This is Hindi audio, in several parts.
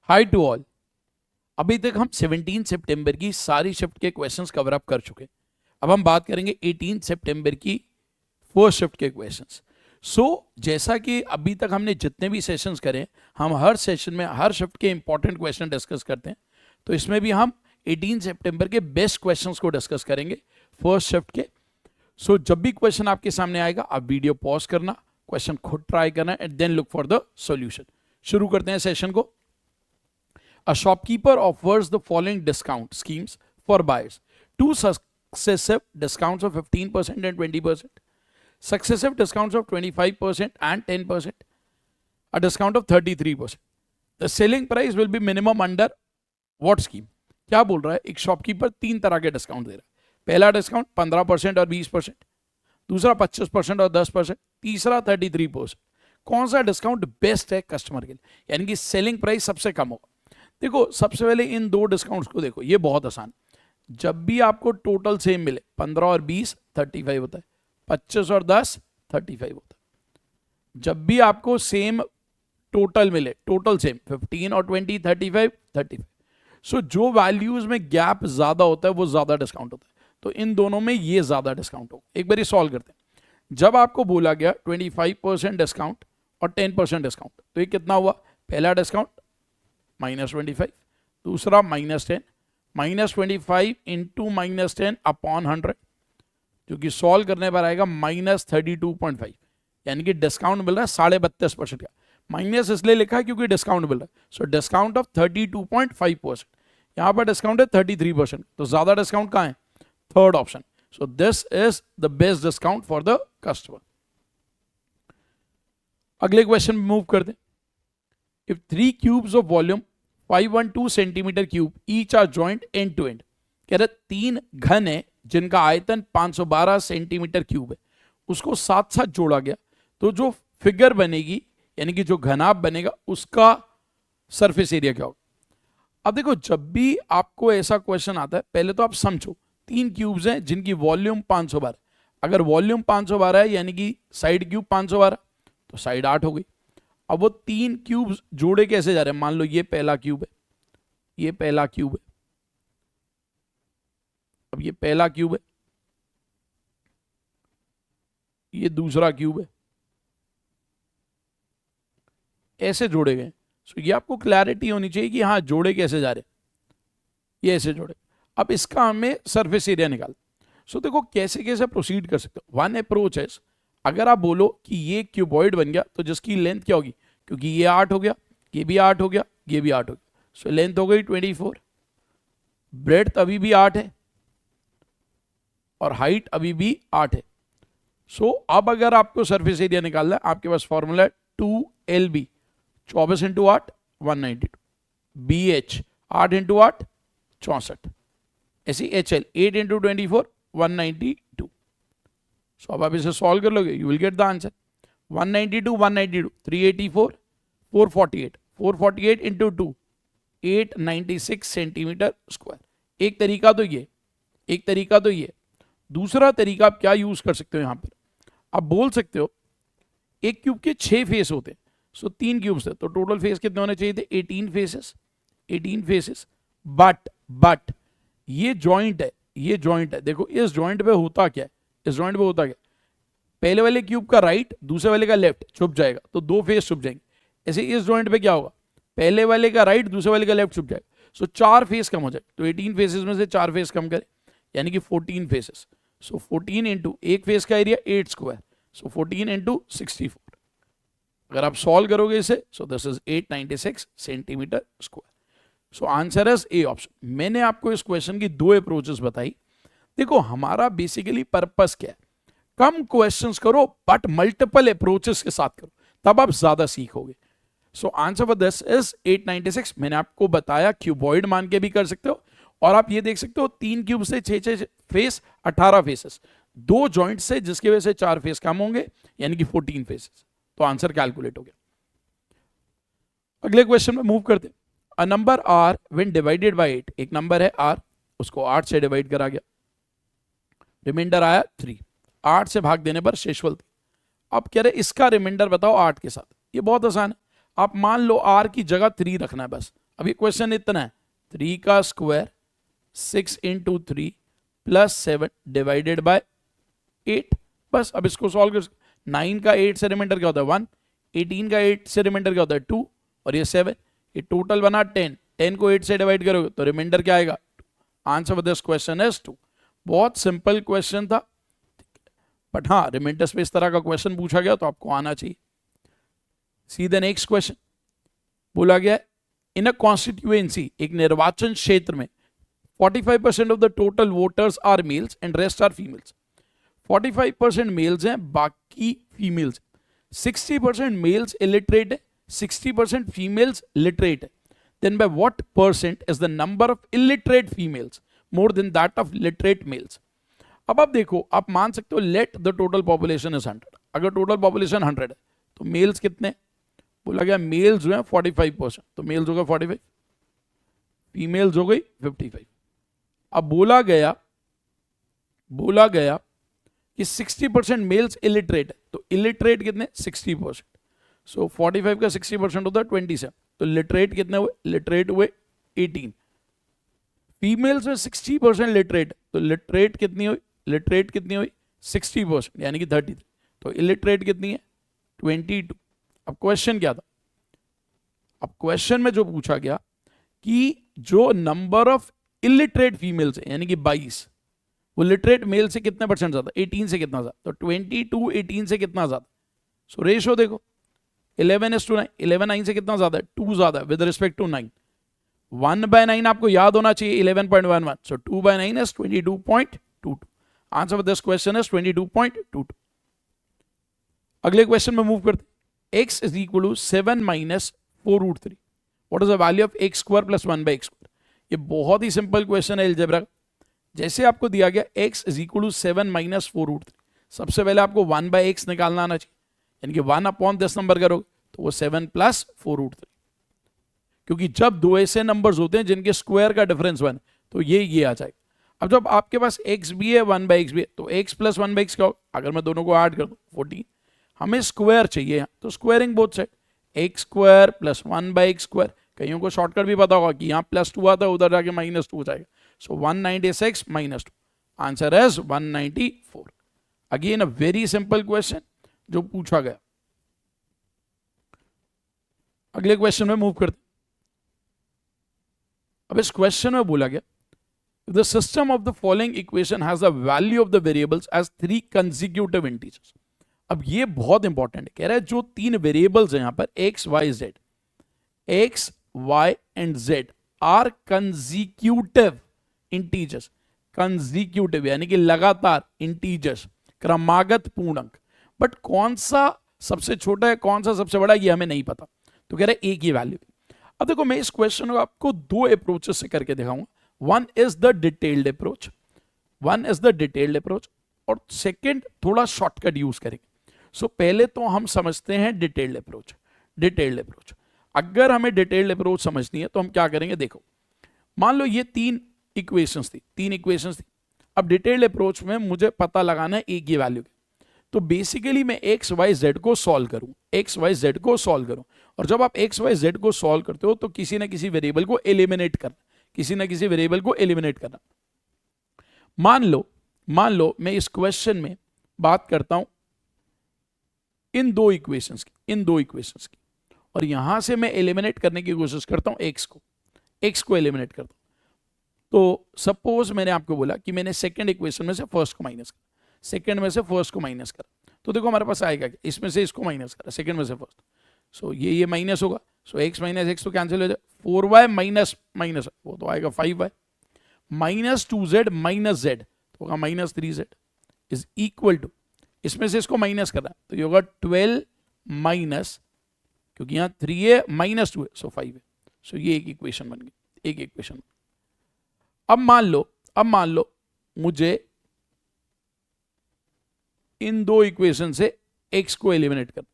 हाई टू ऑल, अभी तक हम 17 सितंबर की सारी शिफ्ट के क्वेश्चंस कवर अप कर चुके। अब हम बात करेंगे 18 सितंबर की फर्स्ट शिफ्ट के क्वेश्चंस। जैसा कि अभी तक हमने जितने भी सेशंस करे, हम हर सेशन में हर शिफ्ट के इंपॉर्टेंट क्वेश्चन डिस्कस करते हैं, तो इसमें भी हम 18 सितंबर के बेस्ट क्वेश्चंस को डिस्कस करेंगे फर्स्ट शिफ्ट के। जब भी क्वेश्चन आपके सामने आएगा, आप वीडियो पॉज करना, क्वेश्चन खुद ट्राई करना and then look for the solution. शुरू करते हैं सेशन को। A shopkeeper offers the following discount schemes for buyers: two successive discounts of 15% and 20%, successive discounts of 25% and 10%, a discount of 33%. The selling price will be minimum under what scheme? क्या बोल रहा है? एक शॉपकीपर तीन तरह के डिस्काउंट दे रहा है। पहला डिस्काउंट 15% और 20%, दूसरा 25% और 10%, तीसरा 33%। कौन सा डिस्काउंट बेस्ट है कस्टमर के लिए, यानी कि सेलिंग प्राइस सबसे कम होगा? देखो, सबसे पहले इन दो डिस्काउंट्स को देखो, ये बहुत आसान। जब भी आपको टोटल सेम मिले, 15 और 20 35 होता है, 25 और 10 35 होता है। जब भी आपको सेम टोटल मिले, टोटल सेम 15 और 20 35 35। जो वैल्यूज में गैप ज्यादा होता है वो ज्यादा डिस्काउंट होता है, तो इन दोनों में ये ज्यादा डिस्काउंट होगा। एक बार सॉल्व करते हैं। जब आपको बोला गया 25% डिस्काउंट और 10% डिस्काउंट, तो ये कितना हुआ? पहला डिस्काउंट -25, दूसरा -10, -25 इंटू -10 अपॉन 100, जो कि सॉल्व करने पर आएगा -32.5, यानी कि डिस्काउंट मिल रहा है 32.5% का। माइनस इसलिए लिखा है क्योंकि डिस्काउंट मिल रहा है। So discount of 32.5%। यहां पर डिस्काउंट है 33%, तो ज्यादा डिस्काउंट कहां है? Third option. So this is the best discount for the customer. अगले क्वेश्चन में मूव कर दें। If 3 cubes of volume 512 centimeter cube each are joined end to end, कह रहे तीन घन है जिनका आयतन 512 सेंटीमीटर क्यूब है, उसको साथ साथ जोड़ा गया, तो जो फिगर बनेगी, यानी कि जो घनाभ बनेगा, उसका सरफेस एरिया क्या होगा? अब देखो, जब भी आपको ऐसा क्वेश्चन आता है, पहले तो आप समझो तीन क्यूब्स हैं जिनकी वॉल्यूम 512। अगर वॉल्यूम 512 है, यानी कि साइड क्यूब 512, तो साइड 8 हो गई। अब वो तीन क्यूब्स जोड़े कैसे जा रहे हैं? मान लो ये पहला क्यूब है, ये पहला क्यूब है, अब ये पहला क्यूब है, ये दूसरा क्यूब है, ऐसे जोड़े गए। ये आपको क्लैरिटी होनी चाहिए कि हाँ, जोड़े कैसे जा रहे हैं, ये ऐसे जोड़े। अब इसका हमें सरफेस एरिया निकाल। देखो कैसे कैसे प्रोसीड कर सकते हो। वन अप्रोच है, अगर आप बोलो कि ये क्यूबॉइड बन गया, तो जिसकी लेंथ क्या होगी? क्योंकि ये 8 हो गया, ये भी 8 हो गया, ये भी 8 हो गया, लेंथ हो गई 24, ब्रेड्थ अभी भी 8 है और हाइट अभी भी 8 है। अब अगर आपको सरफेस एरिया निकालना है, आपके पास फॉर्मूला है 2LB, 24 इंटू 8 192, BH 8 इंटू 8 64, ऐसी HL 8 इंटू 24 192। अब आप इसे सॉल्व कर लोगे, you will get the answer. 192 192 384 448, 448 into 2 896 centimetre square. एक तरीका तो ये, एक तरीका तो ये। दूसरा तरीका आप क्या यूज कर सकते हो? यहां पर आप बोल सकते हो एक क्यूब के 6 फेस होते हैं, 3 क्यूब्स थे, तो टोटल फेस कितने होने चाहिए थे? 18 फेसेस, 18 फेसेस। बट ये जॉइंट है, ये जॉइंट है। देखो इस जॉइंट पे होता क्या है, इस जॉइंट पे होता क्या? पहले वाले क्यूब का राइट, दूसरे वाले का लेफ्ट छुप जाएगा, तो दो फेस छुप जाएंगे। ऐसे इस जॉइंट पे क्या होगा? पहले वाले का राइट, दूसरे वाले का लेफ्ट छुप जाएगा, 4 फेस कम हो जाए। तो 18 फेसेस में से 4 फेस कम करें, यानी कि 14 फेसेस। 14 इंटू एक फेस का एरिया 8 स्क्वायर, 14 इंटू 64। अगर आप सॉल्व करोगे इसे, this is 896 centimetre square. Answer is A option. मैंने आपको इस क्वेश्चन की दो अप्रोचेस बताई। देखो हमारा बेसिकली पर्पस क्या है? कम क्वेश्चंस करो बट मल्टीपल अप्रोचेस के साथ करो, तब आप ज्यादा सीखोगे। Answer for this is 896। मैंने आपको बताया क्यूबॉइड मान के भी कर सकते हो, और आप ये देख सकते हो 3 क्यूब से 6 फेस 18 फेसेस, 2 जॉइंट से जिसकी वजह से 4 फेस कम होंगे, यानी कि 14 फेसेस। तो आंसर कैलकुलेट हो गया। अगले क्वेश्चन में मूव करते। A number are when divided by 8, एक नंबर है आर, उसको 8 से डिवाइड करा गया, रिमाइंडर आया 3, 8 से भाग देने पर शेषफल। अब कह रहे इसका रिमाइंडर बताओ 8 के साथ। ये बहुत आसान है, आप मान लो आर की जगह 3 रखना है, बस अब ये क्वेश्चन इतना है, 3 का square 6 into 3 plus 7 divided by 8, बस अब इसको सॉल्व कर। 9 का 8 से रिमाइंडर क्या होता है 1, 18 का 8 से रिमाइंडर क्या होता है 2, और ये 7, ये टोटल बना 10, 10 को 8 से डिवाइड करोगे तो रिमाइंडर क्या आएगा। Answer for this question is 2। बहुत सिंपल क्वेश्चन था, बट हाँ रिमाइंडर्स पे इस तरह का क्वेश्चन पूछा गया तो आपको आना चाहिए। सी द नेक्स्ट क्वेश्चन, बोला गया इन अ कॉन्स्टिट्यूएंसी, एक निर्वाचन क्षेत्र में 45% of the total voters are males and rest are females. 45% males हैं, बाकी फीमेल्स। 60% मेल्स इलिटरेट है, 60% फीमेल्स लिटरेट है। Then by what percent is the number of illiterate females more than that of literate males. अब आप देखो, आप मान सकते हो let the total population is 100। अगर टोटल पॉपुलेशन 100 है तो मेल्स कितने, बोला गया मेल्स जो है 45%, तो मेल्स हो गए 45, फीमेल्स हो गई 55। अब बोला गया कि 60% मेल्स इलिटरेट है, तो इलिटरेट कितने 60%, सो 45 का 60% होता है 27, तो लिटरेट कितने हुए, लिटरेट हुए 18। फीमेल्स में 60% लिटरेट, तो लिटरेट कितनी हुई, लिटरेट कितनी हुई 60%, यानी कि 33, तो इलिटरेट कितनी है 22। अब क्वेश्चन क्या था, अब क्वेश्चन में जो पूछा गया कि जो नंबर ऑफ इलिटरेट फीमेल्स है यानी कि 22, वो लिटरेट मेल से कितने परसेंट ज्यादा, 18 से कितना ज्यादा, तो 22 18 से कितना ज्यादा। सो रेशो देखो 11:9, 11 9 से कितना ज्यादा है, 2 ज्यादा विद रिस्पेक्ट टू 9। 1/9 आपको याद होना चाहिए 11.11, so 2/9 is 22.22। Answer for this question is 22.22। अगले क्वेश्चन में मूव करते, x is equal to 7 minus 4√3, what is the value of x square plus 1/x²। ये बहुत ही सिंपल क्वेश्चन है अलजेब्रा का। जैसे आपको दिया गया x is equal to 7 minus 4√3, सबसे पहले आपको 1/x निकालना आना चाहिए, यानी कि 1/10 नंबर करोगे तो वो 7 प्लस 4√3, क्योंकि जब दो ऐसे नंबर्स होते हैं जिनके स्क्वायर का डिफरेंस 1 तो ये आ जाएगा। अब जब आपके पास x भी है 1/x भी है, तो x प्लस 1/x क्या होगा, अगर मैं दोनों को ऐड कर दूं 14, हमें स्क्वायर चाहिए यहाँ, तो squaring both side, x square plus 1/x²। कईयों को शॉर्टकट भी पता होगा कि यहाँ +2 आता है, उधर जाके -2 हो जाएगा, सो 196 -2, answer is 194। Again a very simple question जो पूछा गया। अगले क्वेश्चन में मूव करते। अब इस क्वेश्चन में बोला गया the system of the following equation has the value of the variables as 3 consecutive integers. अब ये बहुत इंपॉर्टेंट है, कह रहा है जो 3 वेरिएबल्स हैं यहां पर x y and z are consecutive integers, consecutive यानी कि लगातार, इंटीजर्स क्रमागत पूर्णांक, बट कौन सा सबसे छोटा है कौन सा सबसे बड़ा ये हमें नहीं पता, तो कह रहे हैं एक ही वैल्यू। अब देखो मैं इस क्वेश्चन को आपको 2 अप्रोचेस से करके दिखाऊंगा, one is the detailed approach, और सेकंड थोड़ा शॉर्टकट यूज करेंगे। सो पहले तो हम समझते हैं डिटेल्ड अप्रोच। अगर हमें डिटेल्ड अप्रोच समझनी है तो हम क्या करेंगे, देखो मान लो ये 3 इक्वेशंस थी। अब डिटेल्ड अप्रोच में मुझे पता लगाना है एक ही वैल्यू की, तो बेसिकली मैं एक्स वाई जेड को सॉल्व करूं, और जब आप एक्स वाई जेड को सॉल्व करते हो तो किसी ना किसी वेरिएबल को एलिमिनेट करना, मान लो मैं इस क्वेश्चन में बात करता हूं इन दो इक्वेशंस की, और यहां से मैं एलिमिनेट करने की कोशिश करता हूं एक्स को एलिमिनेट करता हूं। तो सपोज मैंने आपको बोला कि मैंने सेकंड इक्वेशन में से फर्स्ट को माइनस करा, तो देखो हमारे पास आएगा क्या, इसमें से इसको माइनस करा, सेकंड में से फर्स्ट, सो ये माइनस होगा, सो x माइनस एक्स तो कैंसिल हो जाए, 4y माइनस वो तो आएगा 5y, -2z माइनस z तो होगा -3z इज इक्वल टू, इसमें से इसको माइनस करना है तो ये होगा 12 माइनस, क्योंकि यहाँ 3 है -2 है सो 5 है, सो ये एक इक्वेशन बन गई, अब मान लो मुझे इन दो इक्वेशन से x को एलिमिनेट करना,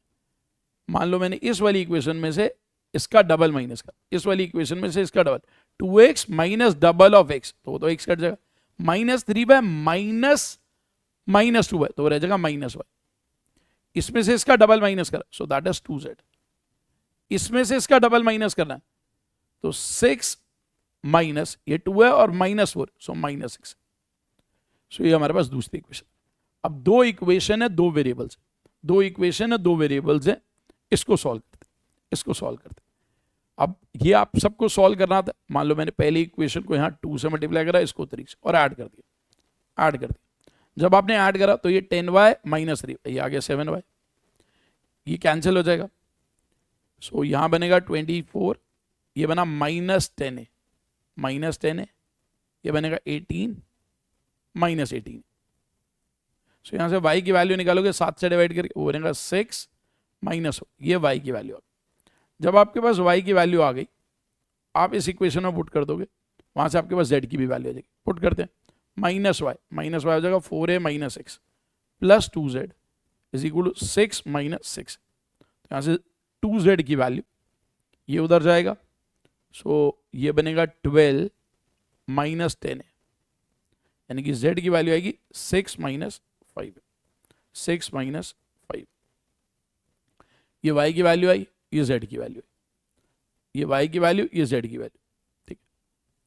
मान लो मैंने इस वाली इक्वेशन में से इसका डबल माइनस कर, इस वाली इक्वेशन में से इसका double, 2x minus double of x तो वो तो x कट जाएगा, -3 माइनस -2 तो रह जाएगा -y, इसमें से इसका डबल माइनस करा सो दैट इज 2z, इसमें से इसका डबल माइनस करना है तो 6 माइनस ये 2 है और -4, सो -6। सो ये हमारे पास दूसरी इक्वेशन। अब दो इक्वेशन है, दो वेरिएबल्स है, दो इक्वेशन है, दो वेरिएबल्स है, इसको सॉल्व करते, इसको सॉल्व करते। अब ये आप सबको सॉल्व करना था। मान लो मैंने पहली इक्वेशन को यहाँ 2 से मल्टीप्लाई करा, इसको 3 से, और ऐड कर दिया, ऐड कर दिया। जब आपने ऐड करा तो ये 10y माइनस 3, ये आ गया 7y, ये कैंसिल हो जाएगा। सो यहाँ बनेगा 24, ये बना -10 है, -10 है, ये बनेगा 18 -18। सो यहाँ से y की वैल्यू निकालोगे 7 से डिवाइड करके, वो बनेगा 6 माइनस, ये y की वैल्यू आ गई। जब आपके पास y की वैल्यू आ गई, आप इस इक्वेशन में पुट कर दोगे, वहाँ से आपके पास z की भी वैल्यू आ जाएगी। पुट करते हैं, -y हो जाएगा 4a - 6 plus 2z is equal to 6 - 6। तो यहाँ से 2z की वैल्यू ये उधर जाएगा, सो ये बनेगा 12 - 10 है, यानी कि z की वैल्यू आएगी 6 - 5, 6 - 5। ये y की वैल्यू आई, ये z की वैल्यू आई, ये y की वैल्यू, ये z की वैल्यू, ठीक है।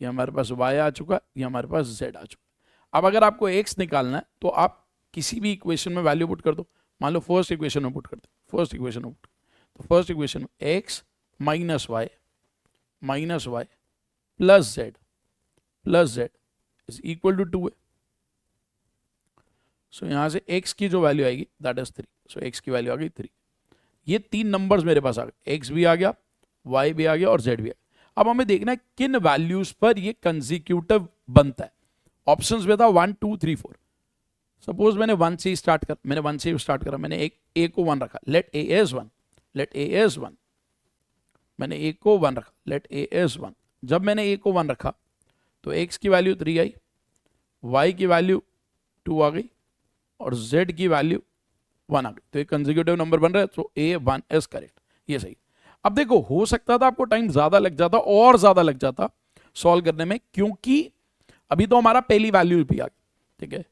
ये हमारे पास y आ चुका, ये हमारे पास z आ चुका। अब अगर आपको x निकालना है तो आप किसी भी इक्वेशन में वैल्यू पुट कर दो। मान लो फर्स्ट इक्वेशन में पुट करते, फर्स्ट इक्वेशन में पुट, तो फर्स्ट इक्वेशन में x minus Y plus z is equal to 2 है। सो यहाँ से x की जो वैल्यू आएगी दैट इज 3। सो x की वैल्यू आ गई 3। ये 3 नंबर्स मेरे पास आ गए, x भी आ गया, y भी आ गया और z भी आ गया। अब हमें देखना है किन वैल्यूज पर ये कंसेक्यूटिव बनता है। ऑप्शंस में था 1 2 3 4। सपोज मैंने 1 से स्टार्ट करा, मैंने एक a को 1 रखा, लेट a is 1, मैंने a को 1 रखा, लेट a is 1। जब मैंने a को 1 रखा तो x की वैल्यू 3 आई, y की वैल्यू 2 आ गई और z की वैल्यू 1 आ गई। तो एक कंसेक्यूटिव नंबर बन रहा है, तो A1 इज करेक्ट, ये सही। अब देखो, हो सकता था आपको टाइम ज्यादा लग जाता और ज्यादा लग जाता सॉल्व करने में, क्योंकि अभी तो हमारा पहली वैल्यू भी आ गई, ठीक है,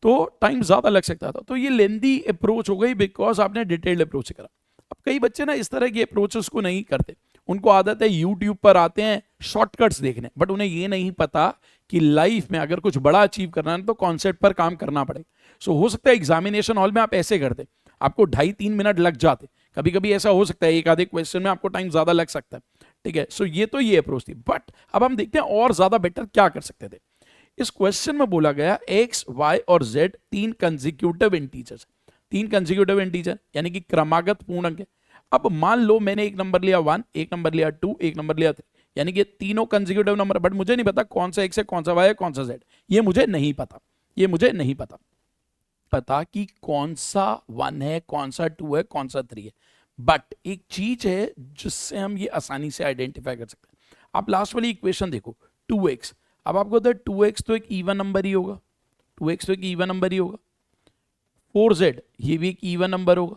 तो टाइम ज्यादा लग सकता था। तो ये लेंदी अप्रोच हो गई बिकॉज आपने डिटेल्ड अप्रोच करा। अब कई बच्चे ना इस तरह के अप्रोचेस को नहीं करते, उनको आदत है यूट्यूब पर आते हैं शॉर्टकट्स देखने, बट उन्हें ये नहीं पता कि लाइफ में अगर कुछ बड़ा अचीव करना है तो कॉन्सेप्ट पर काम करना पड़ेगा। सो हो सकता है एग्जामिनेशन हॉल में आप ऐसे करते, आपको 2.5-3 मिनट लग जाते, कभी कभी ऐसा हो सकता है एक आधे क्वेश्चन में आपको टाइम ज्यादा लग सकता है, ठीक है। सो ये तो ये अप्रोच थी, बट अब हम देखते हैं और ज्यादा बेटर क्या कर सकते थे। इस क्वेश्चन में बोला गया x, y और z 3 consecutive integers, 3 consecutive integer यानी कि क्रमागत पूर्णांक है। अब मान लो मैंने एक नंबर लिया 1, एक नंबर लिया 2, एक नंबर लिया 3, यानी कि तीनों कंसेक्यूटिव नंबर, बट मुझे नहीं पता कौन सा x है, कौन सा y है, कौन सा z, ये मुझे नहीं पता, ये मुझे नहीं पता कि कौन सा 1 है, कौन सा 2 है, कौन सा 3 है। बट एक चीज है जिससे हम ये आसानी से आइडेंटिफाई कर सकते हैं। आप लास्ट वाली इक्वेशन देखो 2x, अब आपको तो 2x तो एक इवन नंबर ही होगा, 2x तो एक इवन नंबर ही होगा, 4z ये भी एक इवन नंबर होगा।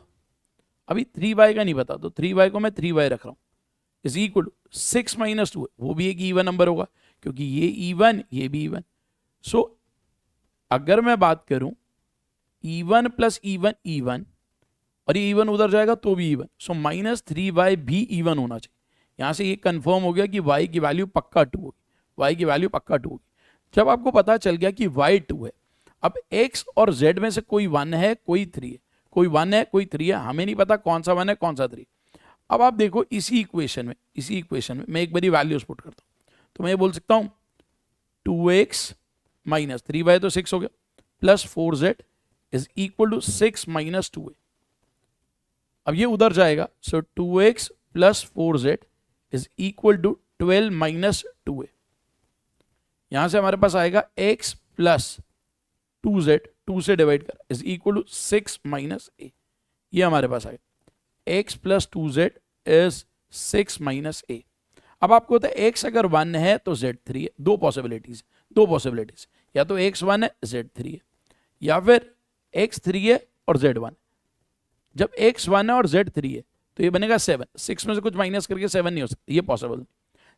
अभी 3y का नहीं पता, तो 3y को मैं 3y रख रहा हूँ, इज इक्वल टू 6 - 2 वो भी एक इवन नंबर होगा, क्योंकि ये इवन ये भी इवन। सो अगर मैं बात करूं इवन प्लस इवन इवन, और ये इवन उधर जाएगा तो भी इवन, सो -3y भी इवन होना चाहिए। यहां से ये कंफर्म हो गया कि y की वैल्यू पक्का 2 होगी, y की वैल्यू पक्का 2 होगी। जब आपको पता चल गया कि y 2 है, अब x और z में से कोई 1 है, कोई 3 है, कोई 1 है, कोई 3 है, हमें नहीं पता कौन सा 1 है, कौन सा 3। अब आप देखो इसी इक्वेशन में मैं एक बारी वैल्यूज पुट करता हूं, तो मैं ये बोल सकता हूं 2x - 3y तो 6 हो गया, plus 4z is equal to 6 - 2a। अब ये उधर जाएगा, so 2x plus 4z is equal to 12 - 2a। यहां से हमारे पास आएगा x प्लस 2z, 2 से डिवाइड कर, इज इक्वल टू 6 - a। ये हमारे पास आएगा x plus 2z is 6 - a। अब आपको होता है x अगर 1 है तो z 3 है। दो पॉसिबिलिटीज, या तो x 1 है z 3 है, या फिर x 3 है और z 1। जब x 1 है और z 3 है तो ये बनेगा 7, 6 में से कुछ माइनस करके 7 नहीं हो सकता, ये पॉसिबल नहीं।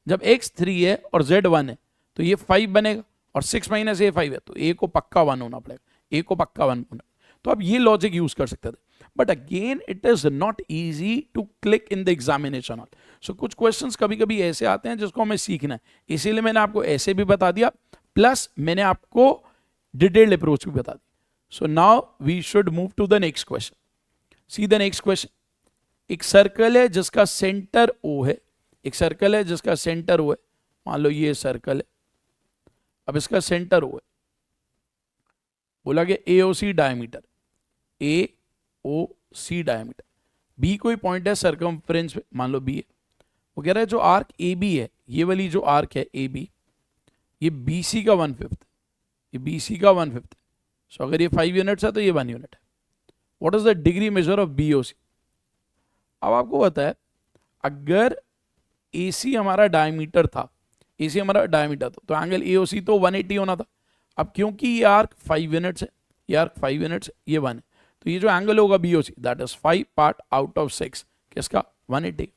जब x 3 है और z 1 है तो ये 5 बनेगा, और 6 - a 5 है, तो a को पक्का 1 होना पड़ेगा, a को पक्का 1 होना। तो आप ये लॉजिक यूज कर सकते थे, but again it is not easy to click in the examination hall. So कुछ क्वेश्चंस कभी कभी ऐसे आते हैं जिसको हमें सीखना है, इसीलिए मैंने आपको ऐसे भी बता दिया, प्लस मैंने आपको डिटेल्ड अप्रोच भी बता दी. So now we should move to the next question. See the next question. एक सर्कल है जिसका सेंटर O है, एक सर्कल है जिसका सेंटर O है, मान लो ये सर्कल है, अब इसका सेंटर O है, बोला कि AOC diameter, AOC diameter, B कोई पॉइंट है सर्कमफ्रेंस पे, मान लो B है. वो कह रहा है जो आर्क AB है, ये वाली जो आर्क है AB, ये BC का 1/5, ये BC का 1/5. सो अगर ये 5 यूनिट्स है तो ये 1 यूनिट है. What is the degree measure of BOC? अब आपको पता है अगर AC हमारा डायमीटर था, AC हमारा डायमीटर था, तो एंगल AOC तो 180 होना था. अब क्योंकि ये आर्क 5 यूनिट्स है, ये आर्क 5 यूनिट्स है, ये 1 है, तो ये जो एंगल होगा BOC that is 5 part out of 6 किसका? 180.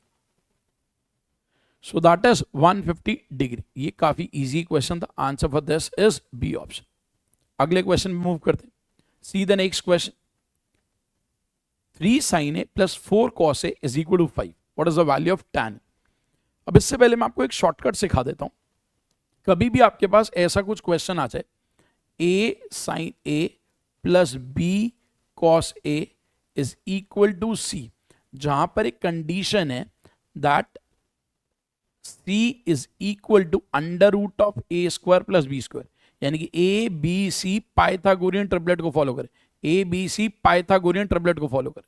So that is 150 degree. ये काफी इजी क्वेश्चन था. Answer for this is B option. अगले क्वेश्चन में मूव करते हैं. See the next question. 3 sin A plus 4 cos A is equal to 5. What is the value of tan? अब इससे पहले मैं आपको एक शॉर्टकट सिखा देता हूं. कभी भी आपके पास ऐसा कुछ क्वेश्चन आ जाए, A sin A plus B cos A is equal to C, जहां पर एक कंडीशन है that C is equal to under root of A square plus B square, यानी कि A B C Pythagorean triplet को फॉलो करे, A B C Pythagorean triplet को फॉलो करे.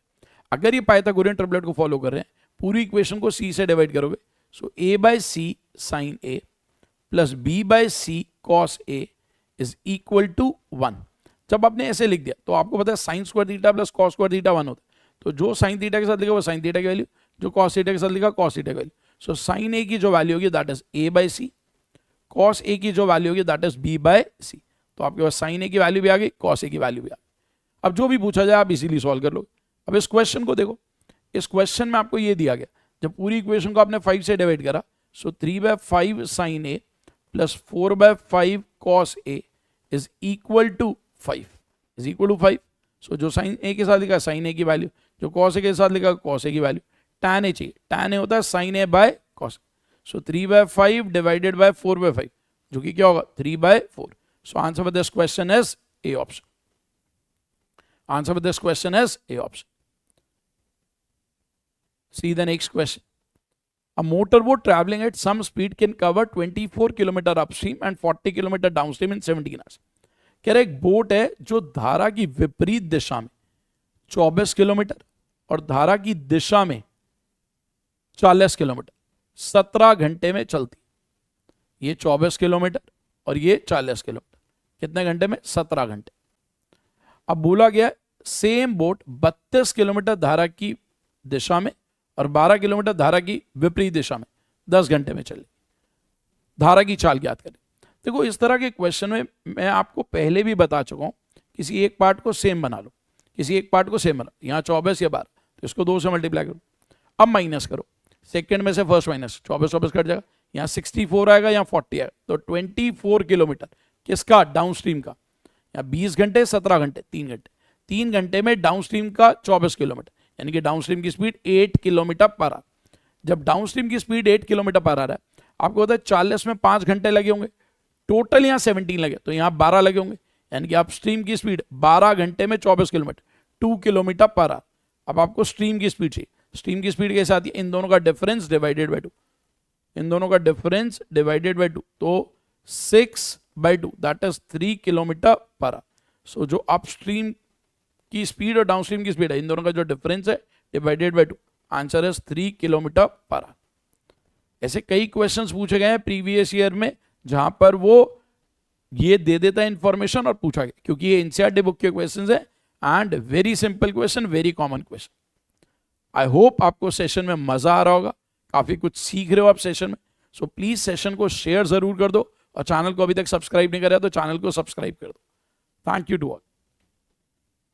अगर ये पाइथागोरियन ट्रिपलेट को फॉलो कर रहे हैं, पूरी इक्वेशन को C से डिवाइड करोगे, so A by C sine A plus B by C cos A is equal to 1. जब आपने ऐसे लिख दिया तो आपको पता है sine square theta plus cos square theta 1 होता है, तो जो साइन थीटा के साथ लिखा वो साइन थीटा की वैल्यू, जो कॉस थीटा के साथ लिखा कॉस थीटा की वैल्यू. सो साइन A की जो वैल्यू होगी that is A by C, cos A की जो वैल्यू होगी that is B by C. तो आपके पास साइन A की वैल्यू भी आ गई, कॉस A की वैल्यू भी आ गई. अब जो भी पूछा जाए आप इजीली सॉल्व कर लो. अब इस क्वेश्चन को देखो, इस क्वेश्चन में आपको ये दिया गया, जब पूरी इक्वेशन को आपने 5 से डिवाइड करा, so 3/5 sine A plus 4/5 cos A is equal to 5, is equal to 5. So जो साइन A के साथ लिखा साइन A की वैल्यू, जो कॉस A के साथ लिखा कॉस A की वैल्यू, tan A चाहिए, tan A होता है sine A by cos. So 3/5 divided by 4/5, जो कि क्या होगा 3/4. So answer for this question is A option. Answer for this question is A option. See the next question. A motorboat traveling at some speed can cover 24 km upstream and 40 km downstream in 17 hours. कह रहे एक बोट है जो धारा की विपरीत दिशा में 24 किलोमीटर और धारा की दिशा में 40 किलोमीटर 17 घंटे में चलती. ये 24 किलोमीटर और ये 40 किलोमीटर, कितने घंटे में? 17 घंटे. अब बोला गया सेम बोट 32 किलोमीटर धारा की दिशा में और 12 किलोमीटर धारा की विपरीत दिशा में 10 घंटे में चले. धारा की चाल ज्ञात करें. देखो इस तरह के क्वेश्चन में मैं आपको पहले भी बता चुका हूं, किसी एक पार्ट को सेम बना लो, किसी एक पार्ट को सेम बना लो. यहाँ 24 या 12, तो इसको 2 से मल्टीप्लाई करो. अब माइनस करो, सेकंड में से फर्स्ट माइनस, 24 कट जाएगा, यहाँ 64 आएगा, यहाँ 40 आएगा, तो 24 किलोमीटर किसका? डाउनस्ट्रीम का. यहाँ 20 घंटे 17 घंटे 3 घंटे, 3 घंटे में डाउनस्ट्रीम का 24 किलोमीटर, यानी कि डाउनस्ट्रीम की स्पीड 8 किलोमीटर पर आवर. जब डाउनस्ट्रीम की स्पीड 8 किलोमीटर पर आवर है, आपको पता है 40 में 5 घंटे लगे होंगे, टोटल यहाँ 17 लगे, तो यहाँ 12 लगे होंगे, यानी कि अपस्ट्रीम की स्पीड 12 घंटे में 24 किलोमीटर 2 किलोमीटर पर आवर. अब आपको स्ट्रीम की स्पीड चाहिए. स्ट्रीम की स्पीड के साथ ही इन दोनों का डिफरेंस डिवाइडेड बाई 2, इन दोनों का डिफरेंस डिवाइडेड बाई 2, तो 6/2 that is 3 kilometre per hour. So जो अपस्ट्रीम की स्पीड और डाउनस्ट्रीम की स्पीड है, इन दोनों का जो डिफरेंस है divided by 2, answer is 3 kilometre per our. ऐसे कई क्वेश्चंस पूछे गए हैं प्रीवियस ईयर में जहां पर वो ये दे देता है इंफॉर्मेशन और पूछा गया, क्योंकि ये एनसीईआरटी बुक के क्वेश्चंस है and very simple question, very common question. I hope आपको सेशन में मजा आ रहा होगा, काफी कुछ सीख रहे हो आप सेशन में. सो प्लीज सेशन को शेयर जरूर कर दो और चैनल को अभी तक सब्सक्राइब नहीं करा तो चैनल को सब्सक्राइब कर दो. Thank you to all.